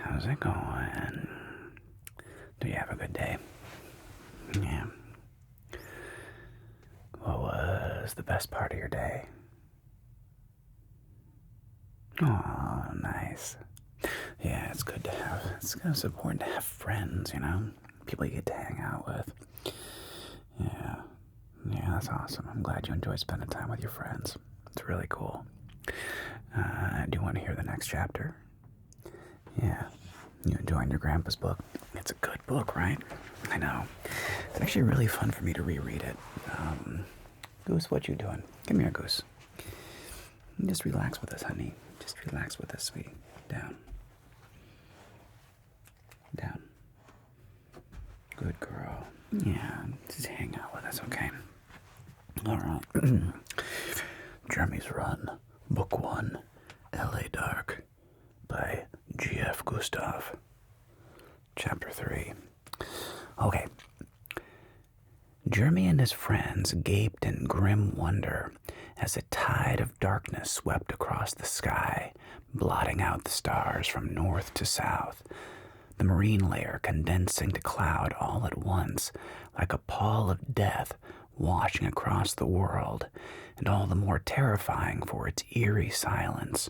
How's it going? Do you have a good day? Yeah. What was the best part of your day? Oh, nice. Yeah, it's good to have, it's important to have friends, you know? People you get to hang out with. Yeah. Yeah, that's awesome. I'm glad you enjoyed spending time with your friends. It's really cool. Do you want to hear the next chapter? Yeah. You enjoying your grandpa's book? It's a good book, right? I know. It's actually really fun for me to reread it. Goose, what you doing? Come here, Goose. Just relax with us, honey. Just relax with us, sweetie. Down. Down. Good girl. Yeah, just hang out with us, okay? Alright. Jeremy's Run, Book 1, Ladark, by gfgustav. Chapter 3. Okay. Jeremy and his friends gaped in grim wonder as a tide of darkness swept across the sky, blotting out the stars from north to south, the marine layer condensing to cloud all at once, like a pall of death washing across the world, and all the more terrifying for its eerie silence.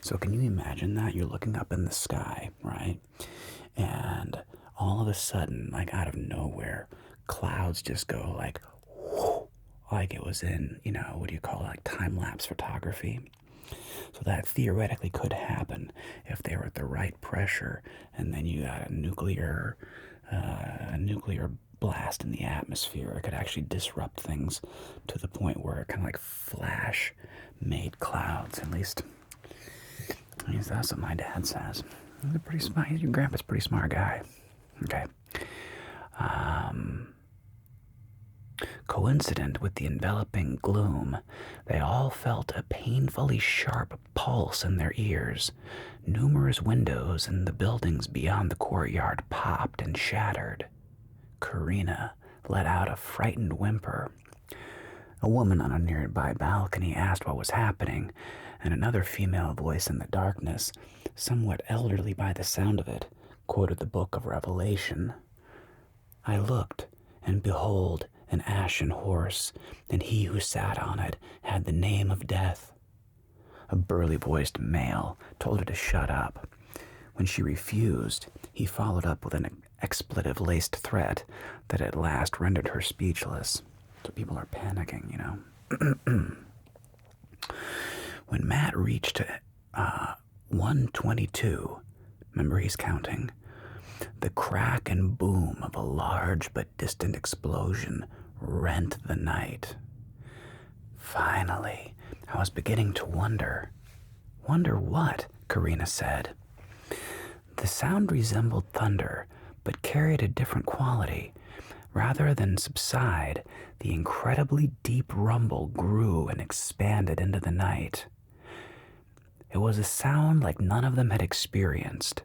So can you imagine that? You're looking up in the sky, right? And all of a sudden, like out of nowhere, clouds just go like, whoo, like it was in, what do you call it, like time-lapse photography. So that theoretically could happen if they were at the right pressure, and then you got a nuclear blast in the atmosphere. It could actually disrupt things to the point where it kind of like flash made clouds. At least that's what my dad says. He's a pretty smart. Your grandpa's a pretty smart guy. Okay. Coincident with the enveloping gloom, they all felt a painfully sharp pulse in their ears. Numerous windows in the buildings beyond the courtyard popped and shattered. Karina let out a frightened whimper. A woman on a nearby balcony asked what was happening, and another female voice in the darkness, somewhat elderly by the sound of it, quoted the book of Revelation. I looked, and behold, an ashen horse, and he who sat on it had the name of Death. A burly-voiced male told her to shut up. When she refused, he followed up with an expletive-laced threat that at last rendered her speechless. So people are panicking, When Matt reached 122, remember he's counting, the crack and boom of a large but distant explosion rent the night. Finally, I was beginning to wonder. Wonder what? Karina said. The sound resembled thunder, but carried a different quality. Rather than subside, the incredibly deep rumble grew and expanded into the night. It was a sound like none of them had experienced,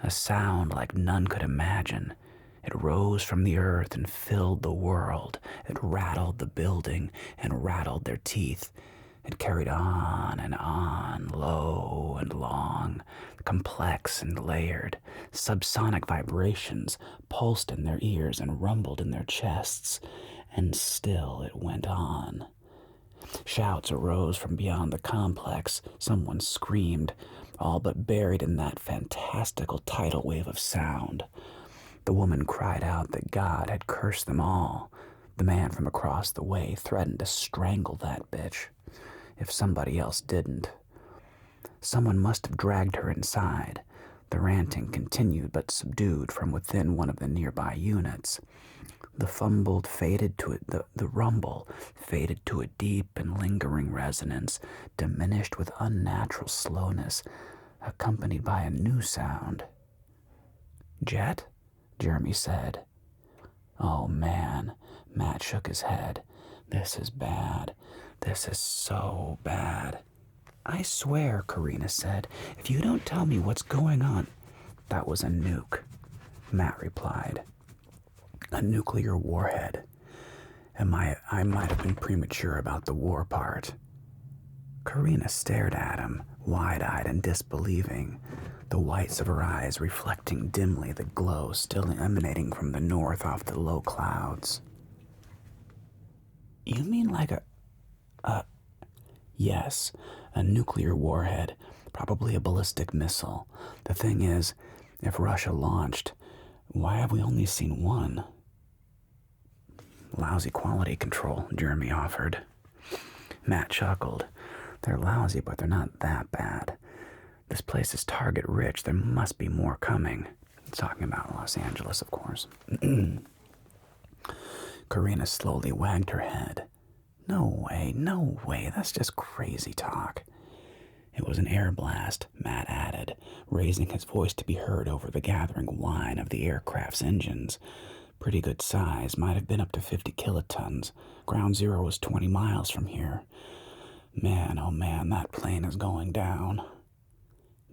a sound like none could imagine. It rose from the earth and filled the world. It rattled the building and rattled their teeth. It carried on, low and long, complex and layered. Subsonic vibrations pulsed in their ears and rumbled in their chests, and still it went on. Shouts arose from beyond the complex. Someone screamed, all but buried in that fantastical tidal wave of sound. The woman cried out that God had cursed them all. The man from across the way threatened to strangle that bitch if somebody else didn't. Someone must have dragged her inside. The ranting continued but subdued from within one of the nearby units. The rumble faded to a deep and lingering resonance, diminished with unnatural slowness, accompanied by a new sound. Jet? Jeremy said. Oh man, Matt shook his head. This is bad. This is so bad. I swear, Karina said, if you don't tell me what's going on. That was a nuke, Matt replied. A nuclear warhead. I might have been premature about the war part. Karina stared at him, wide-eyed and disbelieving. the whites of her eyes reflecting dimly the glow still emanating from the north off the low clouds. You mean like Yes, a nuclear warhead, probably a ballistic missile. The thing is, if Russia launched, why have we only seen one? Lousy quality control, Jeremy offered. Matt chuckled. They're lousy, but they're not that bad. This place is target rich. There must be more coming. He's talking about Los Angeles, of course. Karina slowly wagged her head. No way, that's just crazy talk. It was an air blast, Matt added, raising his voice to be heard over the gathering whine of the aircraft's engines. Pretty good size, might have been up to 50 kilotons. Ground zero was 20 miles from here. Man, oh man, that plane is going down.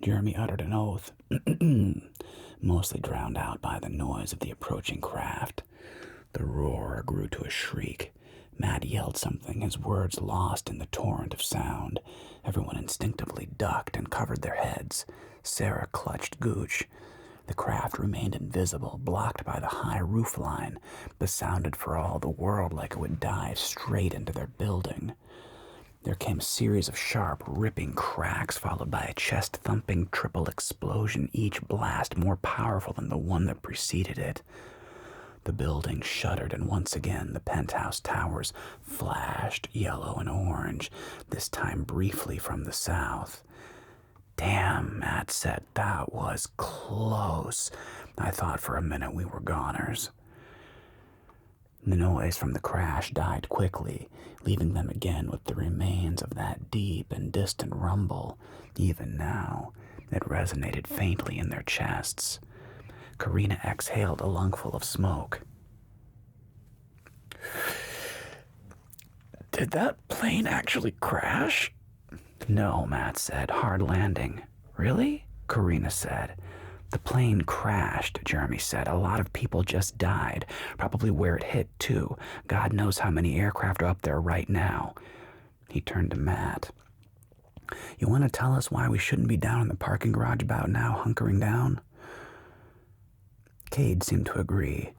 Jeremy uttered an oath, mostly drowned out by the noise of the approaching craft. The roar grew to a shriek. Matt yelled something, his words lost in the torrent of sound. Everyone instinctively ducked and covered their heads. Sarah clutched Gooch. The craft remained invisible, blocked by the high roofline, but sounded for all the world like it would dive straight into their building. There came a series of sharp, ripping cracks, followed by a chest-thumping triple explosion, each blast more powerful than the one that preceded it. The building shuddered, and once again the penthouse towers flashed yellow and orange, this time briefly from the south. Damn, Matt said, that was close. I thought for a minute we were goners. The noise from the crash died quickly, leaving them again with the remains of that deep and distant rumble. Even now, it resonated faintly in their chests. Karina exhaled a lungful of smoke. Did that plane actually crash? No, Matt said. Hard landing. Really? Karina said. The plane crashed, Jeremy said. A lot of people just died. Probably where it hit, too. God knows how many aircraft are up there right now. He turned to Matt. You want to tell us why we shouldn't be down in the parking garage about now, hunkering down? Cade seemed to agree.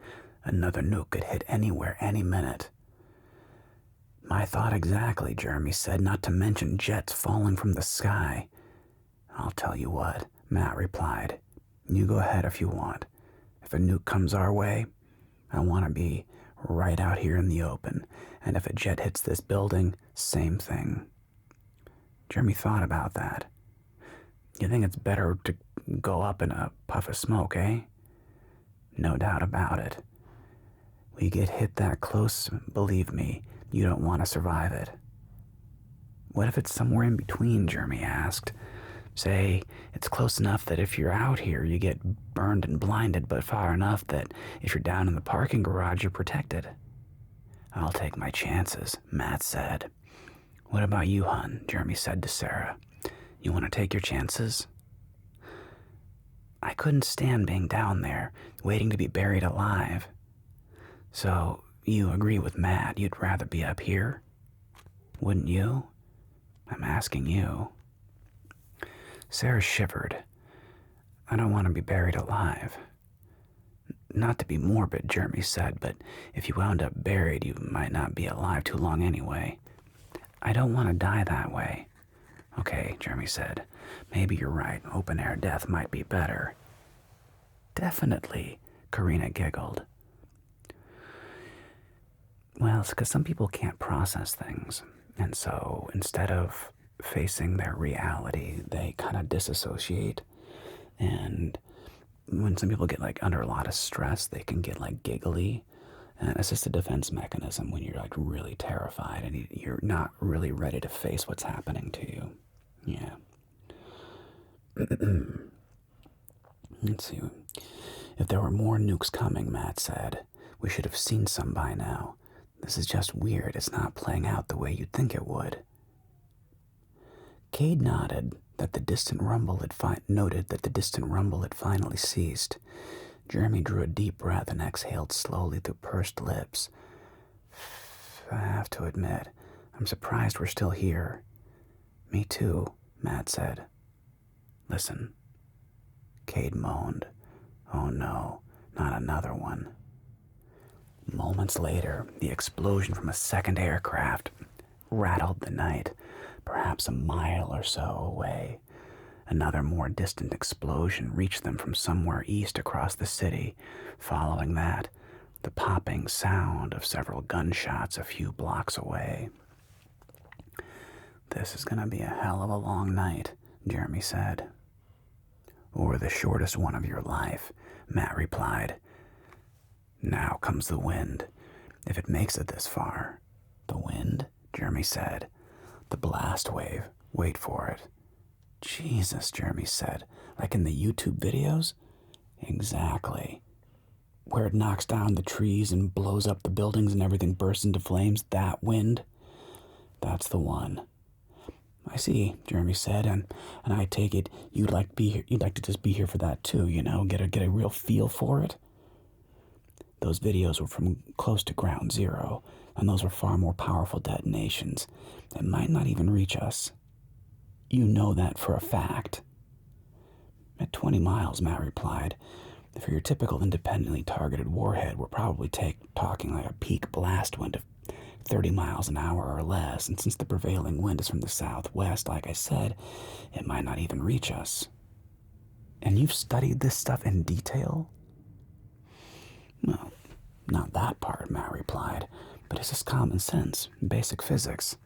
Another nuke could hit anywhere, any minute. My thought exactly, Jeremy said, not to mention jets falling from the sky. I'll tell you what, Matt replied. You go ahead if you want. If a nuke comes our way, I want to be right out here in the open. And if a jet hits this building, same thing. Jeremy thought about that. You think it's better to go up in a puff of smoke, eh? No doubt about it. We get hit that close, believe me, you don't want to survive it. What if it's somewhere in between, Jeremy asked. Say, it's close enough that if you're out here, you get burned and blinded, but far enough that if you're down in the parking garage, you're protected. I'll take my chances, Matt said. What about you, hon? Jeremy said to Sarah. You want to take your chances? I couldn't stand being down there, waiting to be buried alive. So, you agree with Matt, you'd rather be up here? Wouldn't you? I'm asking you. Sarah shivered. I don't want to be buried alive. Not to be morbid, Jeremy said, but if you wound up buried, you might not be alive too long anyway. I don't want to die that way. Okay, Jeremy said. Maybe you're right. Open-air death might be better. Definitely, Karina giggled. Well, it's because some people can't process things. And so instead of facing their reality, they kind of disassociate. And when some people get under a lot of stress, they can get giggly. And it's just a defense mechanism when you're really terrified and you're not really ready to face what's happening to you. Yeah. Let's see. If there were more nukes coming, Matt said, we should have seen some by now. This is just weird. It's not playing out the way you'd think it would. Cade noted that the distant rumble had finally ceased. Jeremy drew a deep breath and exhaled slowly through pursed lips. I have to admit, I'm surprised we're still here. Me too, Matt said. Listen. Cade moaned. Oh no, not another one. Moments later, the explosion from a second aircraft rattled the night, perhaps a mile or so away. Another more distant explosion reached them from somewhere east across the city. Following that, the popping sound of several gunshots a few blocks away. This is going to be a hell of a long night, Jeremy said. Or the shortest one of your life, Matt replied. Now comes the wind, if it makes it this far. The wind? Jeremy said. The blast wave. Wait for it. Jesus, Jeremy said. Like in the YouTube videos? Exactly. Where it knocks down the trees and blows up the buildings and everything bursts into flames? That wind? That's the one. I see, Jeremy said, and I take it you'd like to just be here for that too, get a real feel for it? Those videos were from close to ground zero, and those were far more powerful detonations. It might not even reach us. You know that for a fact. At 20 miles, Matt replied. For your typical independently targeted warhead, we're probably talking like a peak blast wind of 30 miles an hour or less, and since the prevailing wind is from the southwest, like I said, it might not even reach us. And you've studied this stuff in detail? Well, not that part, Matt replied, but it's just common sense, basic physics.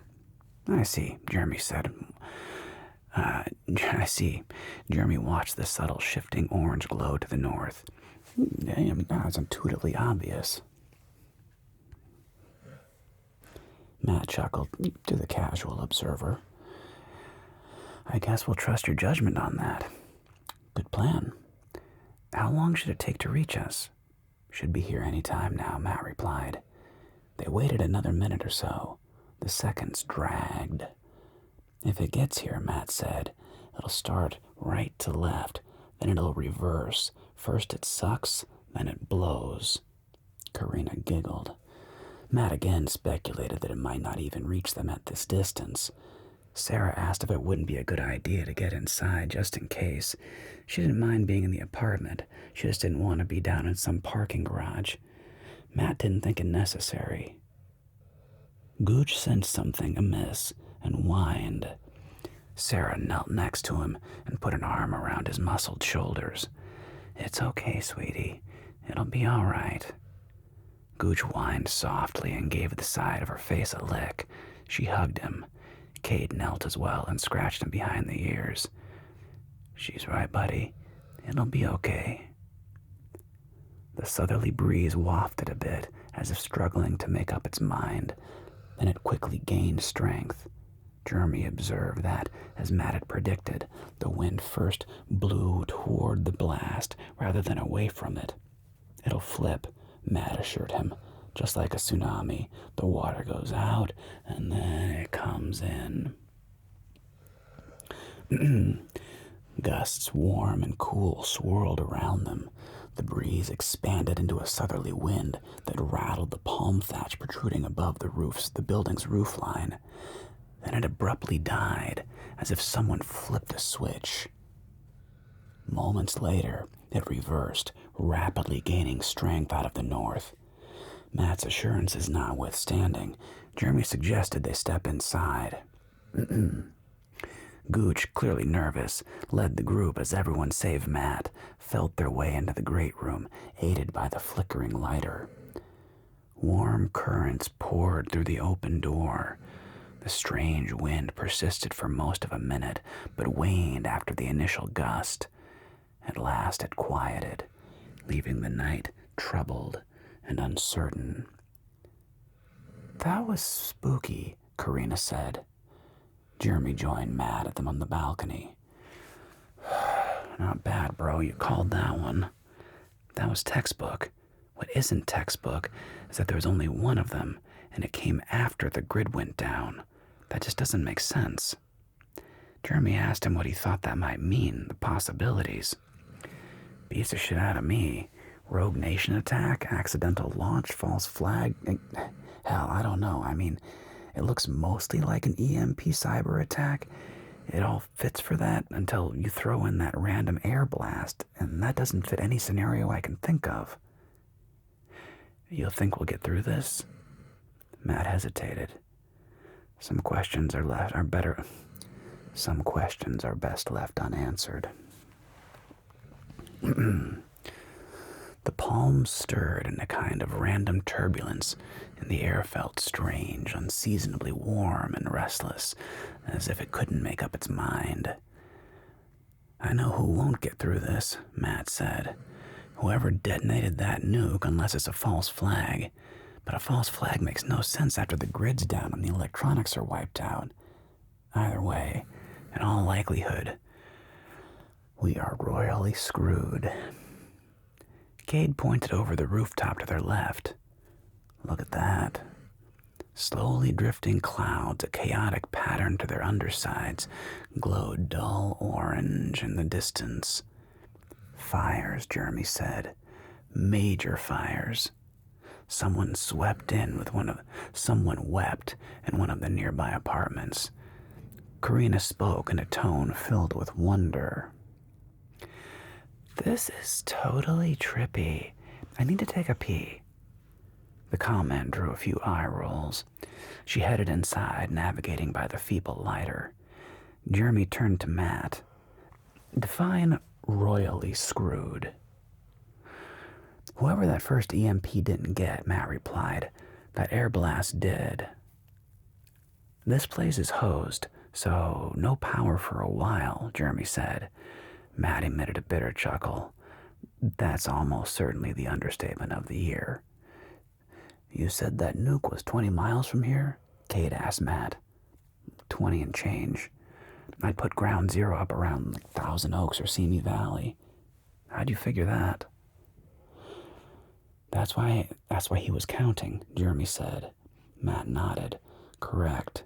I see, Jeremy said. I see. Jeremy watched the subtle shifting orange glow to the north. It's intuitively obvious. Matt chuckled to the casual observer. I guess we'll trust your judgment on that. Good plan. How long should it take to reach us? Should be here any time now, Matt replied. They waited another minute or so. The seconds dragged. If it gets here, Matt said, it'll start right to left, then it'll reverse. First it sucks, then it blows. Karina giggled. Matt again speculated that it might not even reach them at this distance. Sarah asked if it wouldn't be a good idea to get inside just in case. She didn't mind being in the apartment. She just didn't want to be down in some parking garage. Matt didn't think it necessary. Gooch sensed something amiss and whined. Sarah knelt next to him and put an arm around his muscled shoulders. It's okay, sweetie. It'll be all right. Gooch whined softly and gave the side of her face a lick. She hugged him. Cade knelt as well and scratched him behind the ears. She's right, buddy. It'll be okay. The southerly breeze wafted a bit, as if struggling to make up its mind. Then it quickly gained strength. Jeremy observed that, as Matt had predicted, the wind first blew toward the blast rather than away from it. It'll flip, Matt assured him. Just like a tsunami, the water goes out and then it comes in. Gusts, warm and cool, swirled around them. The breeze expanded into a southerly wind that rattled the palm thatch protruding above the building's roofline. Then it abruptly died, as if someone flipped a switch. Moments later, it reversed, rapidly gaining strength out of the north. Matt's assurances notwithstanding, Jeremy suggested they step inside. Gooch, clearly nervous, led the group as everyone save Matt felt their way into the great room, aided by the flickering lighter. Warm currents poured through the open door. The strange wind persisted for most of a minute, but waned after the initial gust. At last it quieted, leaving the night troubled and uncertain. That was spooky, Karina said. Jeremy joined Matt at them on the balcony. Not bad, bro. You called that one. That was textbook. What isn't textbook is that there was only one of them, and it came after the grid went down. That just doesn't make sense. Jeremy asked him what he thought that might mean, the possibilities. Beats the shit out of me. Rogue Nation attack, accidental launch, false flag. Hell, I don't know. I mean, it looks mostly like an EMP cyber attack. It all fits for that until you throw in that random air blast, and that doesn't fit any scenario I can think of. You think we'll get through this? Matt hesitated. Some questions are best left unanswered. The palms stirred in a kind of random turbulence, and the air felt strange, unseasonably warm and restless, as if it couldn't make up its mind. I know who won't get through this, Matt said. Whoever detonated that nuke, unless it's a false flag. But a false flag makes no sense after the grid's down and the electronics are wiped out. Either way, in all likelihood, we are royally screwed. Cade pointed over the rooftop to their left. Look at that. Slowly drifting clouds, a chaotic pattern to their undersides, glowed dull orange in the distance. Fires, Jeremy said. Major fires. Someone wept in one of the nearby apartments. Karina spoke in a tone filled with wonder. This is totally trippy. I need to take a pee. The comment drew a few eye rolls. She headed inside, navigating by the feeble lighter. Jeremy turned to Matt. Define royally screwed. Whoever that first EMP didn't get, Matt replied. That air blast did. This place is hosed, so no power for a while, Jeremy said. Matt emitted a bitter chuckle. That's almost certainly the understatement of the year. You said that nuke was 20 miles from here? Cade asked Matt. 20 and change. I'd put ground zero up around Thousand Oaks or Simi Valley. How'd you figure that? That's why he was counting, Jeremy said. Matt nodded. Correct.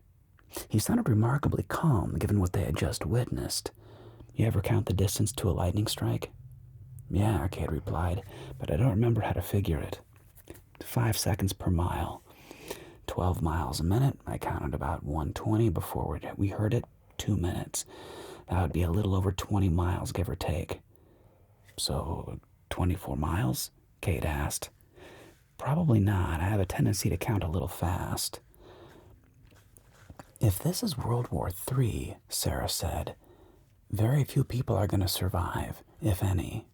He sounded remarkably calm, given what they had just witnessed. You ever count the distance to a lightning strike? Yeah, Cade replied, but I don't remember how to figure it. 5 seconds per mile. 12 miles a minute. I counted about 120 before we heard it. 2 minutes. That would be a little over 20 miles, give or take. So, 24 miles? Cade asked. Probably not. I have a tendency to count a little fast. If this is World War III, Sarah said, very few people are going to survive, if any.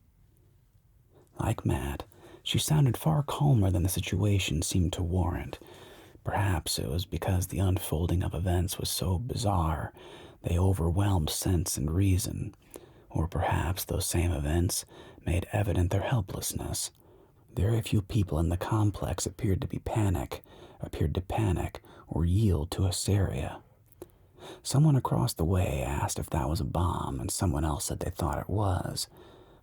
Like Matt, she sounded far calmer than the situation seemed to warrant. Perhaps it was because the unfolding of events was so bizarre, they overwhelmed sense and reason. Or perhaps those same events made evident their helplessness. Very few people in the complex appeared to panic or yield to hysteria. Someone across the way asked if that was a bomb, and someone else said they thought it was.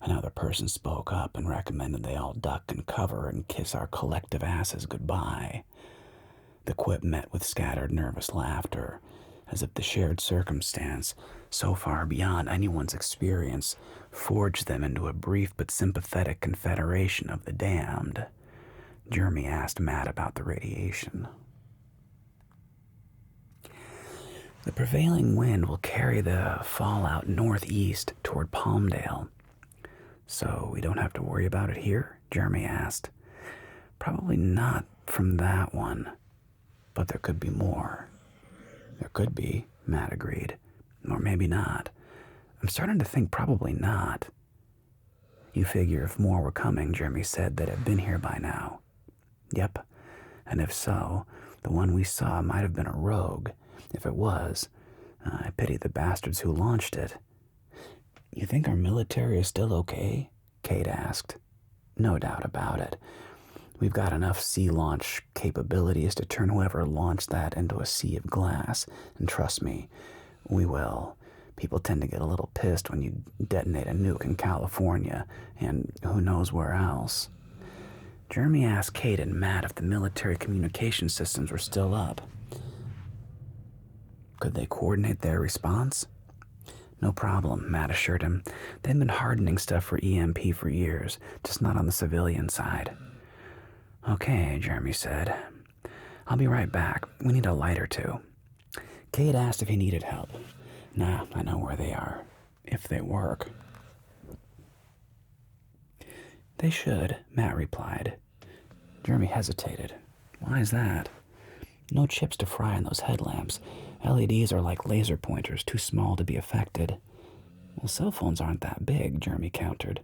Another person spoke up and recommended they all duck and cover and kiss our collective asses goodbye. The quip met with scattered nervous laughter, as if the shared circumstance, so far beyond anyone's experience, forged them into a brief but sympathetic confederation of the damned. Jeremy asked Matt about the radiation. The prevailing wind will carry the fallout northeast toward Palmdale. So we don't have to worry about it here? Jeremy asked. Probably not from that one, but there could be more. There could be, Matt agreed. Or maybe not. I'm starting to think probably not. You figure if more were coming, Jeremy said, they'd have been here by now. Yep. And if so, the one we saw might have been a rogue. If it was, I pity the bastards who launched it. You think our military is still okay? Cade asked. No doubt about it. We've got enough sea launch capabilities to turn whoever launched that into a sea of glass. And trust me, we will. People tend to get a little pissed when you detonate a nuke in California, and who knows where else. Jeremy asked Cade and Matt if the military communication systems were still up. Could they coordinate their response? No problem, Matt assured him. They've been hardening stuff for EMP for years, just not on the civilian side. Okay, Jeremy said. I'll be right back. We need a light or two. Cade asked if he needed help. Nah, I know where they are. If they work. They should, Matt replied. Jeremy hesitated. Why is that? No chips to fry in those headlamps. LEDs are like laser pointers, too small to be affected. Well, cell phones aren't that big, Jeremy countered.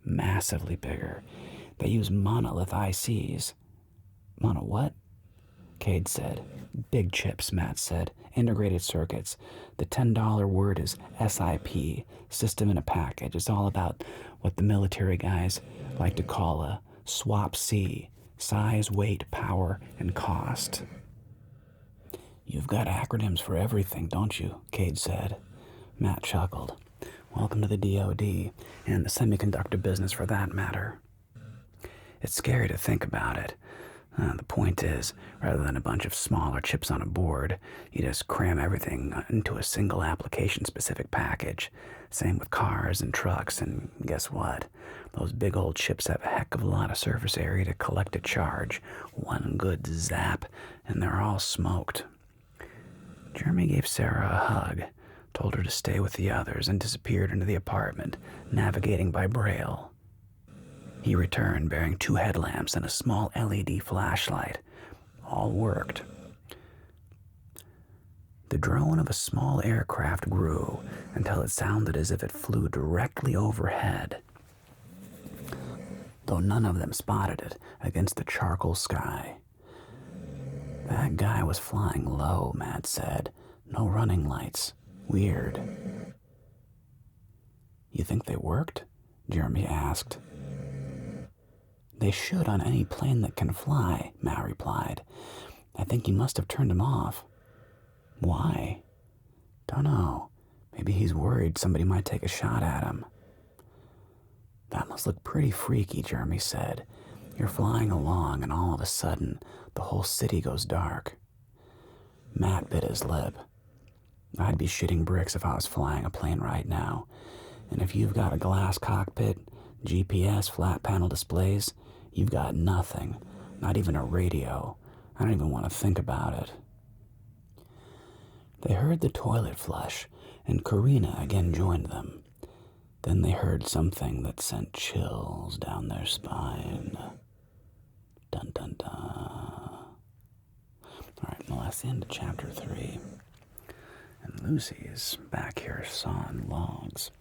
Massively bigger. They use monolith ICs. Mono what? Cade said. Big chips, Matt said. Integrated circuits. The $10 word is SIP, system in a package. It's all about what the military guys like to call a swap C. Size, weight, power, and cost. You've got acronyms for everything, don't you? Cade said. Matt chuckled. Welcome to the DoD, and the semiconductor business for that matter. It's scary to think about it. The point is, rather than a bunch of smaller chips on a board, you just cram everything into a single application-specific package. Same with cars and trucks, and guess what? Those big old chips have a heck of a lot of surface area to collect a charge. One good zap, and they're all smoked. Jeremy gave Sarah a hug, told her to stay with the others, and disappeared into the apartment, navigating by braille. He returned bearing 2 headlamps and a small LED flashlight. All worked. The drone of a small aircraft grew until it sounded as if it flew directly overhead, though none of them spotted it against the charcoal sky. That guy was flying low, Matt said. No running lights. Weird. You think they worked? Jeremy asked. They should on any plane that can fly, Matt replied. I think he must have turned them off. Why? Dunno. Maybe he's worried somebody might take a shot at him. That must look pretty freaky, Jeremy said. You're flying along and all of a sudden the whole city goes dark. Matt bit his lip. I'd be shitting bricks if I was flying a plane right now. And if you've got a glass cockpit, GPS, flat panel displays, you've got nothing. Not even a radio. I don't even want to think about it. They heard the toilet flush, and Karina again joined them. Then they heard something that sent chills down their spine. Dun dun dun. Alright, well that's the end of chapter 3. And Lucy is back here sawing logs,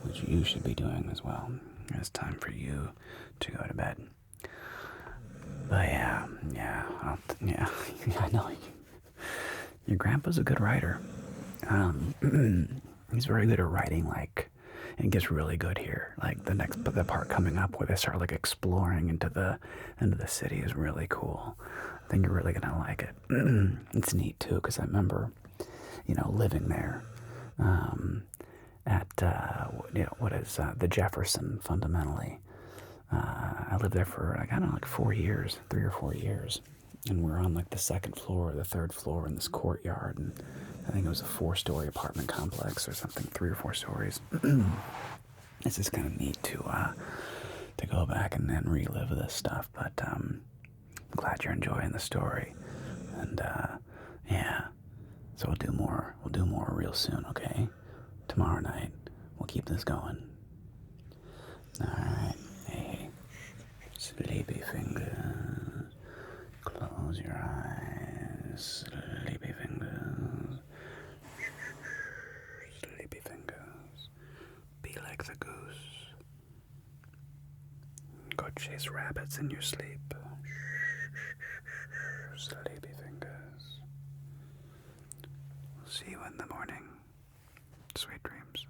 which you should be doing as well. It's time for you to go to bed. But yeah, I know. Your grandpa's a good writer. He's very good at writing, like, and it gets really good here. Like the part coming up where they start like exploring into the city is really cool. I think you're really gonna like it. It's neat too, because I remember, living there. At the Jefferson, fundamentally. I lived there for like 4 years, 3 or 4 years, and we're on like the second floor or the third floor in this courtyard, and I think it was a 4-story apartment complex or something, 3 or 4 stories. It's just kind of neat to go back and then relive this stuff, but I'm glad you're enjoying the story, and yeah, so we'll do more real soon, okay? Tomorrow night, we'll keep this going. Alright, hey, sleepy fingers, close your eyes, sleepy fingers, sleepy fingers, be like the goose, go chase rabbits in your sleep, sleepy fingers. See you in the morning. Sweet dreams.